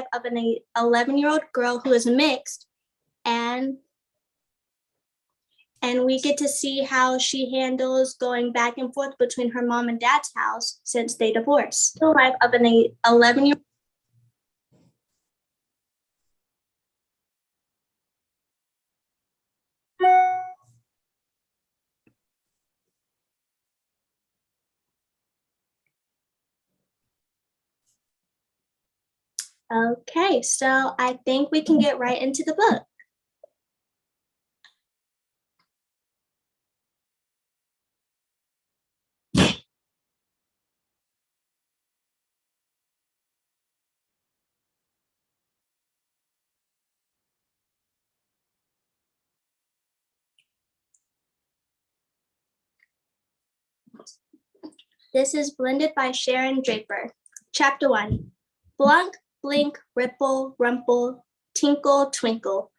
life of an 11-year-old girl who is mixed, and we get to see how she handles going back and forth between her mom and dad's house since they divorced. The life of an 11-year-old. Okay, so I think we can get right into the book. This is blended by Sharon Draper. Chapter 1. Blunk, blink, ripple, rumple, tinkle, twinkle,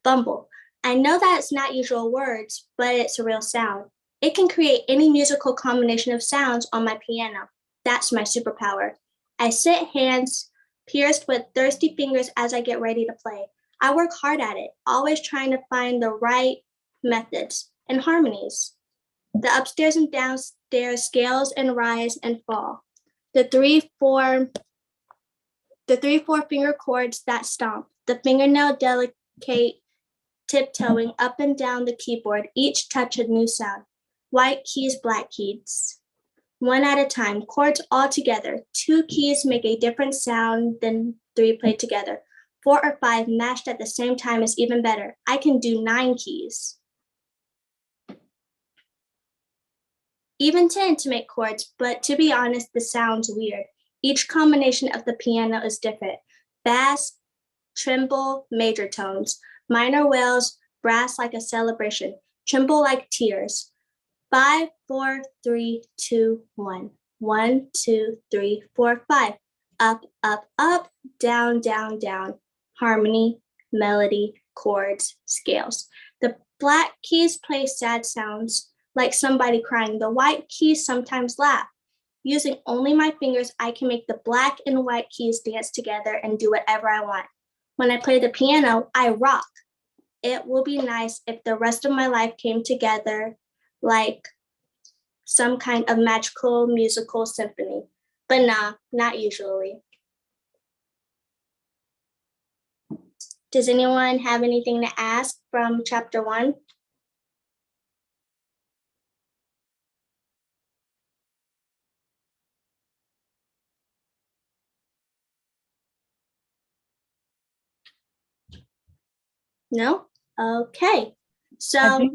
bumble. I know that it's not usual words, but it's a real sound. It can create any musical combination of sounds on my piano. That's my superpower. I sit hands pierced with thirsty fingers as I get ready to play. I work hard at it, always trying to find the right methods and harmonies. The upstairs and downstairs scales and rise and fall. The three, four finger chords that stomp. The fingernail delicate tiptoeing up and down the keyboard, each touch a new sound. White keys, black keys. One at a time, chords all together. 2 keys make a different sound than 3 played together. 4 or 5 mashed at the same time is even better. I can do 9 keys. Even 10 to make chords, but to be honest, this sounds weird. Each combination of the piano is different. Bass, tremble, major tones. Minor wails, brass like a celebration. Tremble like tears. 5, 4, 3, 2, 1. 1, 2, 3, 4, 5. Up, up, up, down, down, down. Harmony, melody, chords, scales. The black keys play sad sounds, like somebody crying. The white keys sometimes laugh. Using only my fingers, I can make the black and white keys dance together and do whatever I want. When I play the piano, I rock. It will be nice if the rest of my life came together like some kind of magical musical symphony. But nah, not usually. Does anyone have anything to ask from chapter 1? No? Okay. So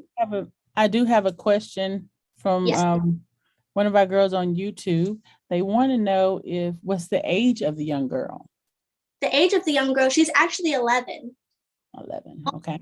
I do have a question from yes. One of our girls on YouTube. They want to know what's the age of the young girl? The age of the young girl, she's actually 11. 11, okay.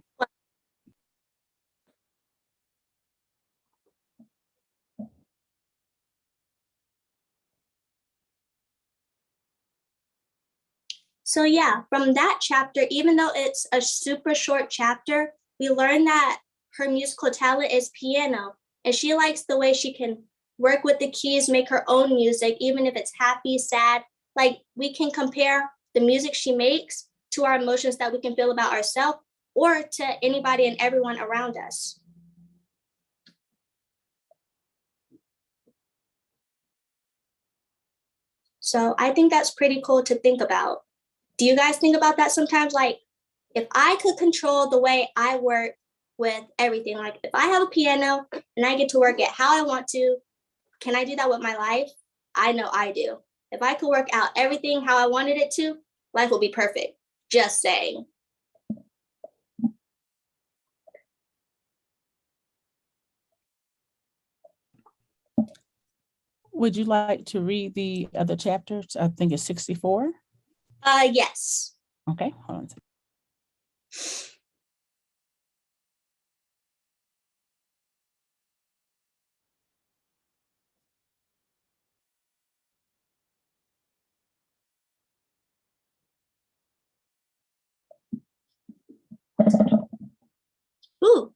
So yeah, from that chapter, even though it's a super short chapter, we learn that her musical talent is piano, and she likes the way she can work with the keys, make her own music, even if it's happy, sad. Like, we can compare the music she makes to our emotions that we can feel about ourselves or to anybody and everyone around us. So I think that's pretty cool to think about. Do you guys think about that sometimes? Like, if I could control the way I work with everything, like if I have a piano and I get to work it how I want to, can I do that with my life? I know I do. If I could work out everything how I wanted it to, life will be perfect. Just saying. Would you like to read the other chapters? I think it's 64. Yes. Okay, hold on a second. Ooh,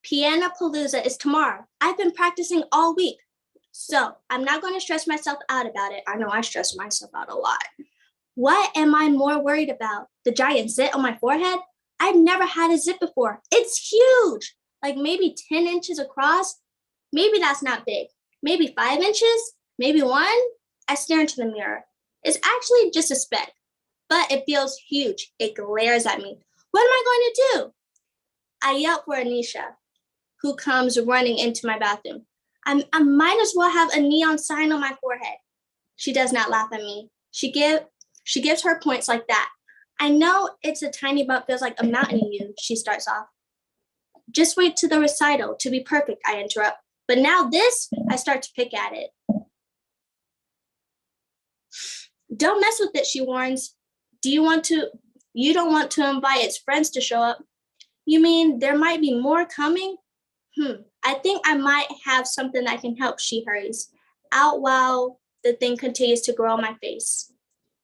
Pianapalooza is tomorrow. I've been practicing all week, so I'm not going to stress myself out about it. I know I stress myself out a lot. What am I more worried about? The giant zit on my forehead? I've never had a zit before. It's huge, like maybe 10 inches across. Maybe that's not big. Maybe 5 inches, maybe one. I stare into the mirror. It's actually just a speck, but it feels huge. It glares at me. What am I going to do? I yell for Anisha, who comes running into my bathroom. I might as well have a neon sign on my forehead. She does not laugh at me. She gives her points like that. I know it's a tiny bump feels like a mountain in you, she starts off. Just wait to the recital to be perfect, I interrupt. But now this, I start to pick at it. Don't mess with it, she warns. You don't want to invite its friends to show up? You mean there might be more coming? I think I might have something that can help, she hurries out while the thing continues to grow on my face.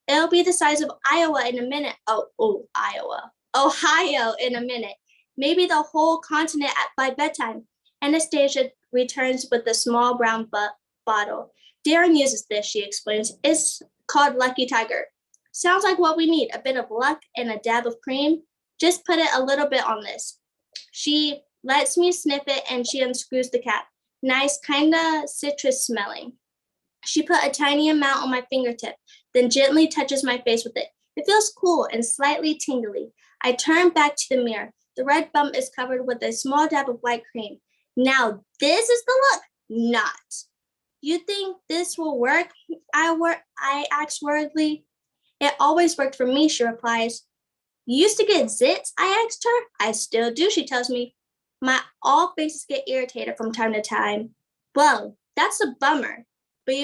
It'll be the size of Iowa in a minute. Iowa. Ohio in a minute. Maybe the whole continent by bedtime. Anastasia returns with a small brown bottle. Darren uses this, she explains. It's called Lucky Tiger. Sounds like what we need, a bit of luck and a dab of cream. Just put it a little bit on this. She lets me sniff it and she unscrews the cap. Nice, kinda citrus smelling. She put a tiny amount on my fingertip, then gently touches my face with it. It feels cool and slightly tingly. I turn back to the mirror. The red bump is covered with a small dab of white cream. Now this is the look. Not. You think this will work? I ask worriedly. It always worked for me, she replies. You used to get zits? I asked her. I still do, she tells me. All faces get irritated from time to time. Well, that's a bummer. But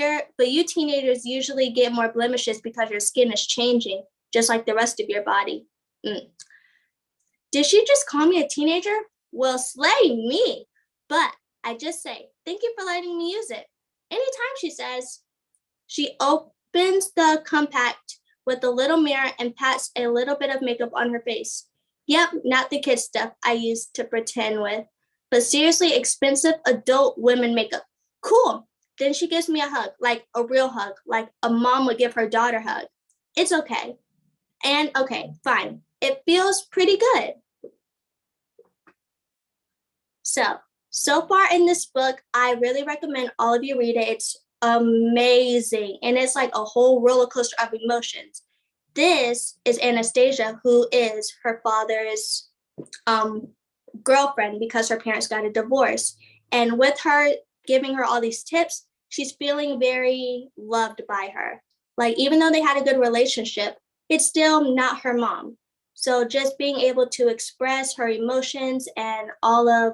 you teenagers usually get more blemishes because your skin is changing, just like the rest of your body. Did she just call me a teenager? Well, slay me. But I just say, thank you for letting me use it. Anytime, she says. She opens the compact with a little mirror and pats a little bit of makeup on her face. Yep, not the kid stuff I used to pretend with, but seriously expensive adult women makeup. Cool. Then she gives me a hug, like a real hug, like a mom would give her daughter a hug. It's okay. And okay, fine. It feels pretty good. So far in this book, I really recommend all of you read it. It's amazing. And it's like a whole roller coaster of emotions. This is Anastasia, who is her father's girlfriend because her parents got a divorce. And with her giving her all these tips, she's feeling very loved by her. Like, even though they had a good relationship, it's still not her mom. So just being able to express her emotions and all of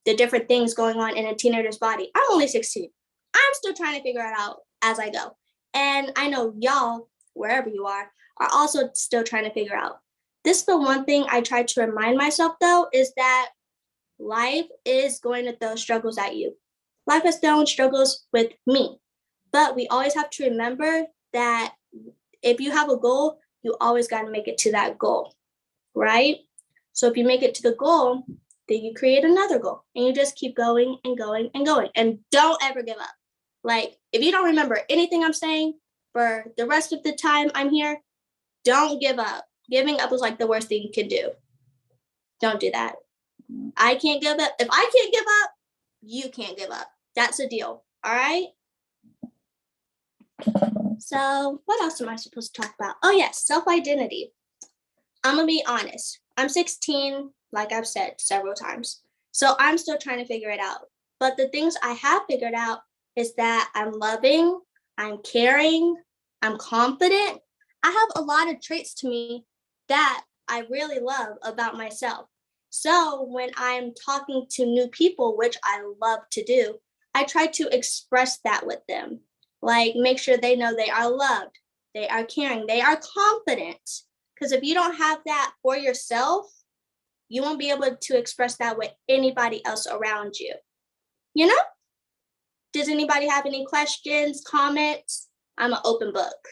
the different things going on in a teenager's body. I'm only 16. I'm still trying to figure it out as I go. And I know y'all, wherever you are also still trying to figure out. This is the one thing I try to remind myself, though, is that life is going to throw struggles at you. Life has thrown struggles with me. But we always have to remember that if you have a goal, you always got to make it to that goal, right? So if you make it to the goal, then you create another goal and you just keep going and going and going. And don't ever give up. Like, if you don't remember anything I'm saying for the rest of the time I'm here, don't give up. Giving up is like the worst thing you can do. Don't do that. I can't give up. If I can't give up, you can't give up. That's a deal. All right? So what else am I supposed to talk about? Oh, yes, self-identity. I'm going to be honest. I'm 16, like I've said several times. So I'm still trying to figure it out. But the things I have figured out is that I'm loving, I'm caring, I'm confident. I have a lot of traits to me that I really love about myself. So when I'm talking to new people, which I love to do, I try to express that with them. Like, make sure they know they are loved, they are caring, they are confident. Because if you don't have that for yourself, you won't be able to express that with anybody else around you. You know? Does anybody have any questions, comments? I'm an open book.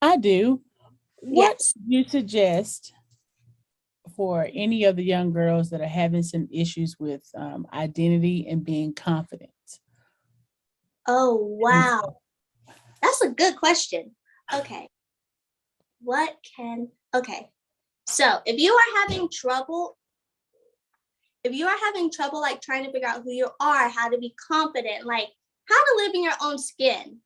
I do. What Yes. do you suggest for any of the young girls that are having some issues with identity and being confident? Oh, wow. That's a good question. Okay. Okay. So if you are having trouble like trying to figure out who you are, how to be confident, like how to live in your own skin,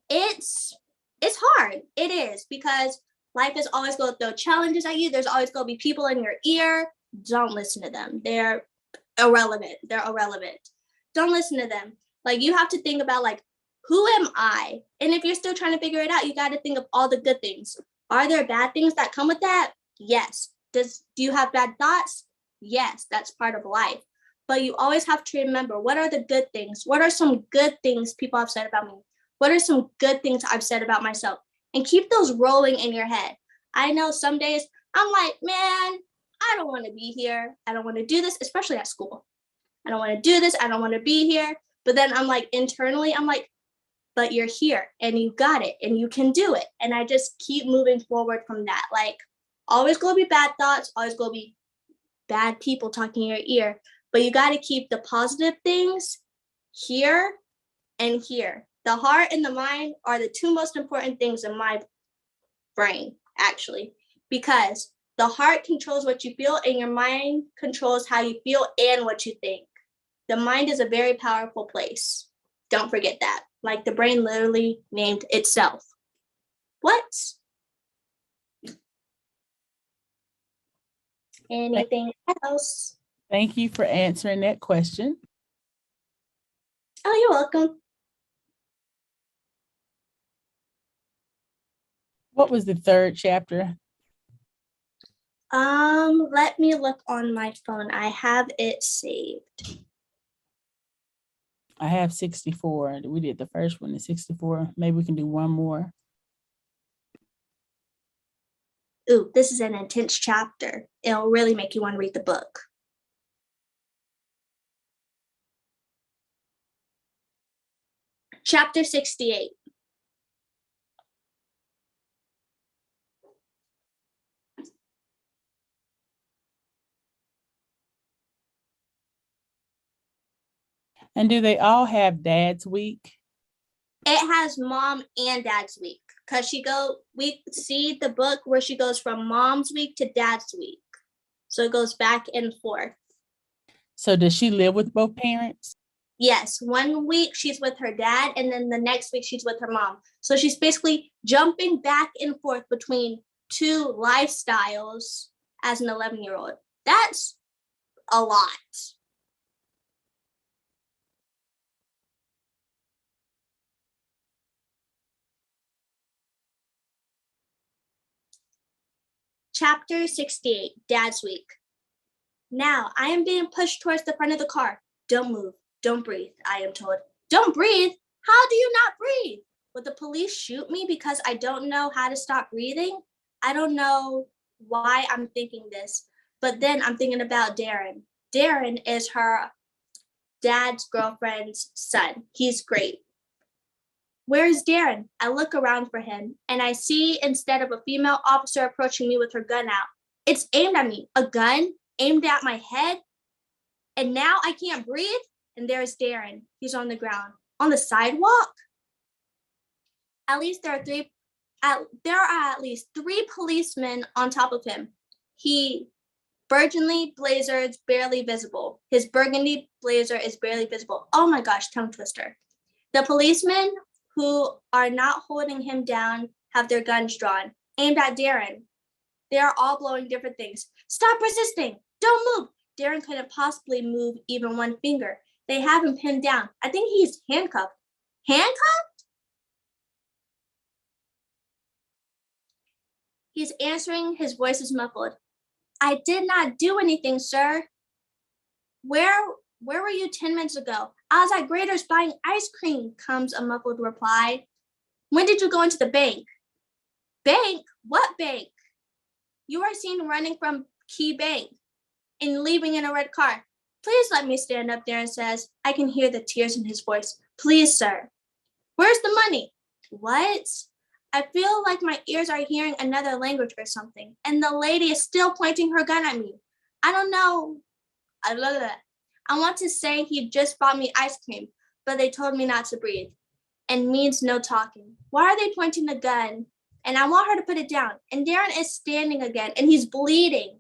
it's hard. It is because life is always going to throw challenges at you. There's always going to be people in your ear. Don't listen to them. They're irrelevant. Don't listen to them. Like you have to think about like, who am I? And if you're still trying to figure it out, you got to think of all the good things. Are there bad things that come with that? Yes. Do you have bad thoughts? Yes, that's part of life. But you always have to remember, what are the good things? What are some good things people have said about me? What are some good things I've said about myself? And keep those rolling in your head. I know some days I'm like, man, I don't want to be here. I don't want to do this, especially at school. I don't want to do this. I don't want to be here. But then I'm like, internally, I'm like, but you're here and you got it and you can do it. And I just keep moving forward from that. Like, always going to be bad thoughts, always going to be bad people talking in your ear. But you got to keep the positive things here and here. The heart and the mind are the two most important things in my brain, actually, because the heart controls what you feel and your mind controls how you feel and what you think. The mind is a very powerful place. Don't forget that. Like the brain literally named itself. What? Anything else? Thank you for answering that question. Oh, you're welcome. What was the third chapter? Let me look on my phone. I have it saved. I have 64. We did the first one in 64. Maybe we can do one more. Ooh, this is an intense chapter. It'll really make you want to read the book. Chapter 68. And do they all have Dad's Week? It has Mom and Dad's Week because we see the book where she goes from Mom's week to Dad's week. So it goes back and forth. So does she live with both parents? Yes, 1 week she's with her dad and then the next week she's with her mom. So she's basically jumping back and forth between two lifestyles as an 11-year-old. That's a lot. Chapter 68, Dad's Week. Now, I am being pushed towards the front of the car. Don't move. Don't breathe, I am told. Don't breathe? How do you not breathe? Would the police shoot me because I don't know how to stop breathing? I don't know why I'm thinking this, but then I'm thinking about Darren. Darren is her dad's girlfriend's son. He's great. Where is Darren? I look around for him and I see instead of a female officer approaching me with her gun out, it's aimed at me. A gun aimed at my head. And now I can't breathe. And there's Darren. He's on the ground. On the sidewalk? At least there are at least 3 policemen on top of him. Burgundy blazer is barely visible. His burgundy blazer is barely visible. Oh my gosh, tongue twister. The policemen who are not holding him down have their guns drawn, aimed at Darren. They are all blowing different things. Stop resisting. Don't move. Darren couldn't possibly move even one finger. They have him pinned down. I think he's handcuffed. Handcuffed? He's answering. His voice is muffled. I did not do anything, sir. Where were you 10 minutes ago? I was at Grader's buying ice cream, comes a muffled reply. When did you go into the bank? Bank? What bank? You are seen running from Key Bank and leaving in a red car. Please let me stand up, Darren says. I can hear the tears in his voice. Please, sir. Where's the money? What? I feel like my ears are hearing another language or something, and the lady is still pointing her gun at me. I don't know. I want to say he just bought me ice cream, but they told me not to breathe and means no talking. Why are they pointing the gun? And I want her to put it down. And Darren is standing again and he's bleeding.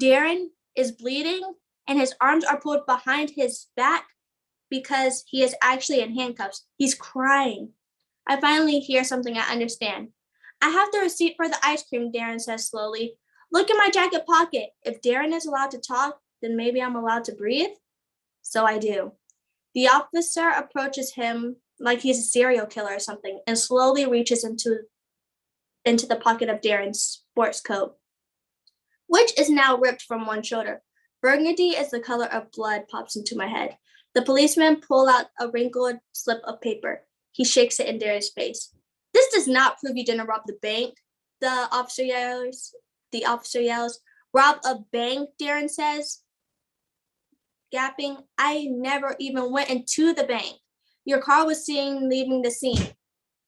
Darren is bleeding and his arms are pulled behind his back because he is actually in handcuffs. He's crying. I finally hear something I understand. I have the receipt for the ice cream, Darren says slowly. Look in my jacket pocket. If Darren is allowed to talk, then maybe I'm allowed to breathe. So I do. The officer approaches him like he's a serial killer or something and slowly reaches into the pocket of Darren's sports coat, which is now ripped from one shoulder. Burgundy is the color of blood pops into my head. The policeman pulls out a wrinkled slip of paper. He shakes it in Darren's face. This does not prove you didn't rob the bank, the officer yells. Rob a bank, Darren says, gapping. I never even went into the bank. Your car was seen leaving the scene.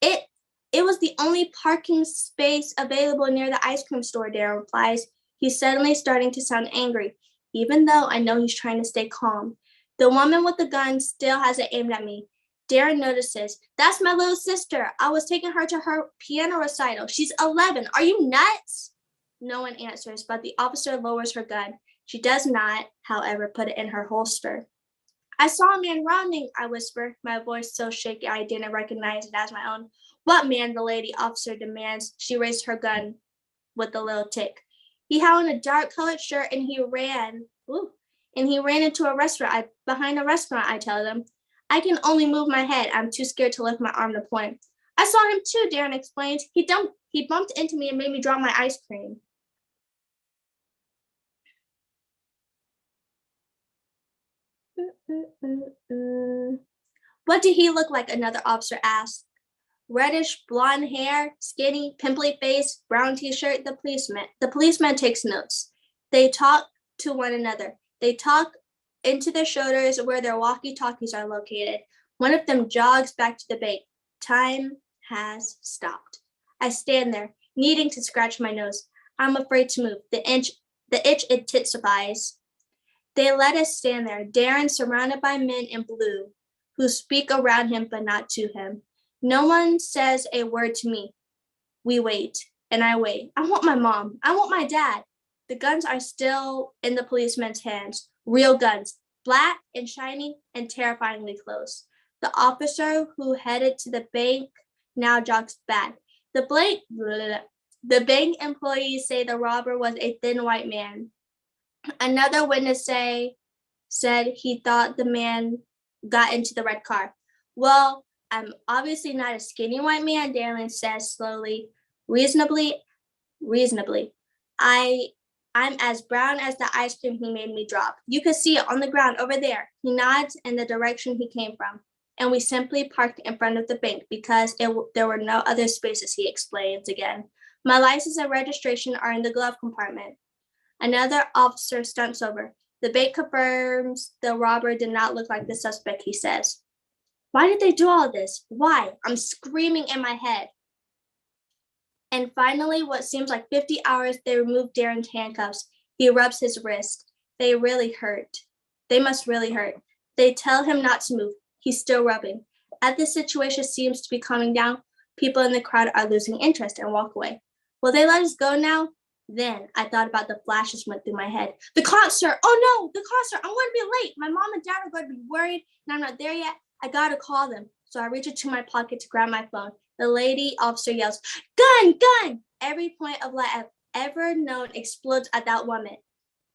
It was the only parking space available near the ice cream store, Darren replies. He's suddenly starting to sound angry, even though I know he's trying to stay calm. The woman with the gun still has it aimed at me. Darren notices. That's my little sister. I was taking her to her piano recital. She's 11. Are you nuts? No one answers, but the officer lowers her gun. She does not, however, put it in her holster. I saw a man running, I whisper, my voice so shaky I didn't recognize it as my own. What man? The lady officer demands. She raised her gun with a little tick. He had on a dark-colored shirt and he ran. Into a restaurant. Behind a restaurant, I tell them. I can only move my head. I'm too scared to lift my arm to point. I saw him too, Darren explains. He bumped into me and made me drop my ice cream. What did he look like? Another officer asked. Reddish blonde hair, skinny, pimply face, brown t-shirt. The policeman takes notes. They talk to one another. They talk into their shoulders where their walkie-talkies are located. One of them jogs back to the bank. Time has stopped. I stand there, needing to scratch my nose. I'm afraid to move. The itch intensifies. They let us stand there, Darren surrounded by men in blue, who speak around him but not to him. No one says a word to me. We wait, and I wait. I want my mom. I want my dad. The guns are still in the policeman's hands. Real guns, black and shiny and terrifyingly close. The officer who headed to the bank now jogs back. The bank employees say the robber was a thin white man. Another witness said he thought the man got into the red car. Well, I'm obviously not a skinny white man, Darren says slowly. Reasonably. I'm as brown as the ice cream he made me drop. You could see it on the ground over there. He nods in the direction he came from. And we simply parked in front of the bank because there were no other spaces, he explains again. My license and registration are in the glove compartment. Another officer stunts over. The bank confirms the robber did not look like the suspect, he says. Why did they do all this? Why? I'm screaming in my head. And finally, what seems like 50 hours, they remove Darren's handcuffs. He rubs his wrist. They really hurt. They must really hurt. They tell him not to move. He's still rubbing. As the situation seems to be calming down, people in the crowd are losing interest and walk away. Will they let us go now? Then I thought about the flashes went through my head. The concert! Oh no, the concert! I'm going to be late. My mom and dad are going to be worried and I'm not there yet. I gotta call them. So I reach into my pocket to grab my phone. The lady officer yells, gun, gun! Every point of light I've ever known explodes at that moment.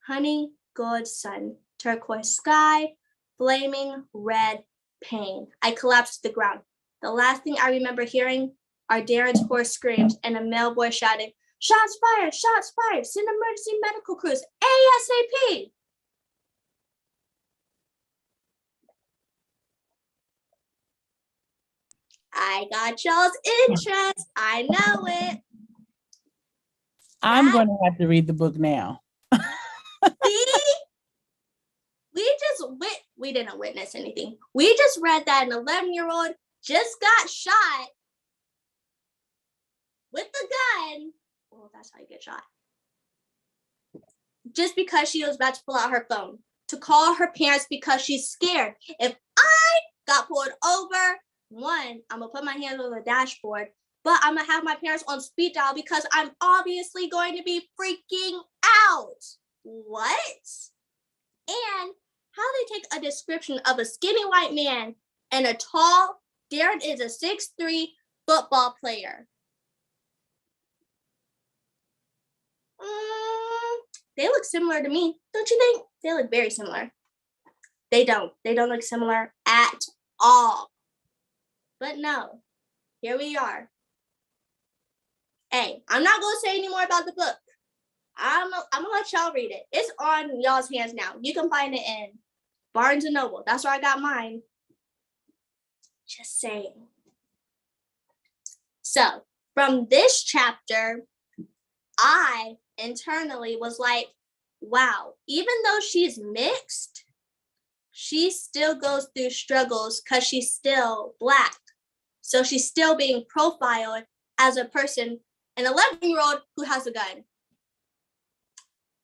Honey, gold sun, turquoise sky, flaming red pain. I collapsed to the ground. The last thing I remember hearing are Darren's hoarse screams and a male voice shouting, shots fired, send emergency medical crews, ASAP. I got y'all's interest. I know it. I'm going to have to read the book now. See? We didn't witness anything. We just read that an 11-year-old just got shot with the gun. Well, that's how you get shot. Just because she was about to pull out her phone to call her parents because she's scared. If I got pulled over, one, I'm gonna put my hands on the dashboard, but I'm gonna have my parents on speed dial because I'm obviously going to be freaking out. What? And how they take a description of a skinny white man and a tall, Darren is a 6'3" football player. They look similar to me, don't you think? They look very similar. They don't look similar at all. But no, here we are. Hey, I'm not gonna say any more about the book. I'm gonna let y'all read it. It's on y'all's hands now. You can find it in Barnes and Noble. That's where I got mine. Just saying. So from this chapter, I internally was like, wow, even though she's mixed, she still goes through struggles because she's still Black. So she's still being profiled as a person, an 11-year-old who has a gun.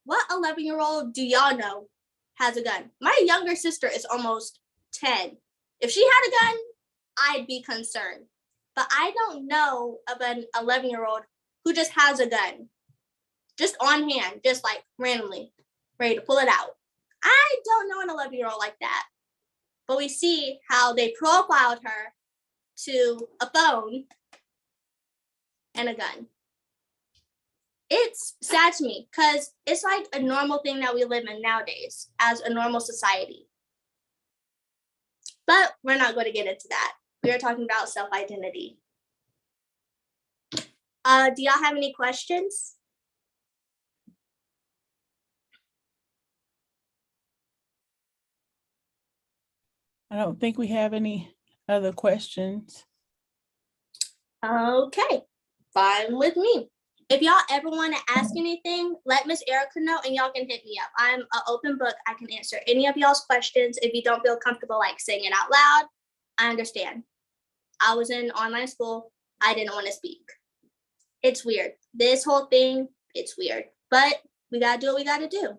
What 11-year-old do y'all know has a gun? My younger sister is almost 10. If she had a gun, I'd be concerned. But I don't know of an 11-year-old who just has a gun. Just on hand, just like randomly, ready to pull it out. I don't know an 11-year-old like that. But we see how they profiled her to a phone and a gun. It's sad to me because it's like a normal thing that we live in nowadays as a normal society. But we're not going to get into that. We are talking about self-identity. Do y'all have any questions? I don't think we have any other questions. Okay, fine with me. If y'all ever want to ask anything, let Miss Erica know and y'all can hit me up. I'm an open book. I can answer any of y'all's questions. If you don't feel comfortable like saying it out loud, I understand. I was in online school. I didn't want to speak. It's weird. This whole thing, it's weird. But we got to do what we got to do.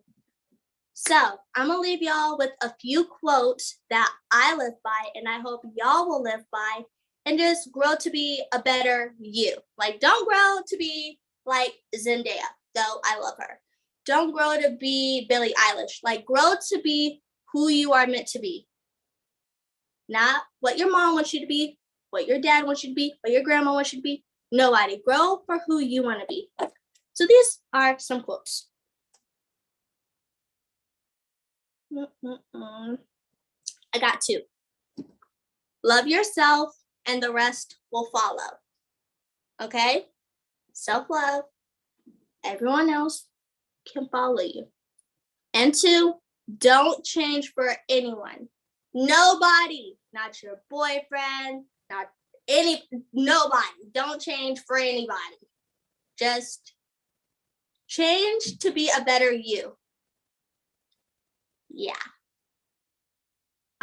So I'm going to leave y'all with a few quotes that I live by and I hope y'all will live by and just grow to be a better you. Like, don't grow to be like Zendaya, though I love her. Don't grow to be Billie Eilish. Like, grow to be who you are meant to be. Not what your mom wants you to be, what your dad wants you to be, what your grandma wants you to be. Nobody. Grow for who you want to be. So these are some quotes. I got two. Love yourself and the rest will follow. Okay? Self-love. Everyone else can follow you. And two, don't change for anyone. Nobody. Not your boyfriend, nobody. Don't change for anybody. Just change to be a better you. Yeah.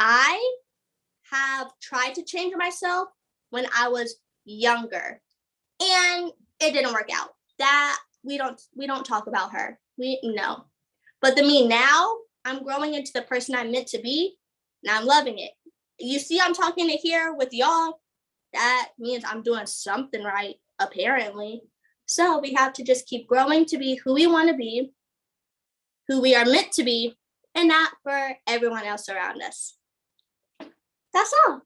I have tried to change myself when I was younger and it didn't work out. That we don't talk about her. No. But the me now, I'm growing into the person I'm meant to be and I'm loving it. You see, I'm talking to here with y'all. That means I'm doing something right, apparently. So we have to just keep growing to be who we want to be, who we are meant to be, and not for everyone else around us. That's all.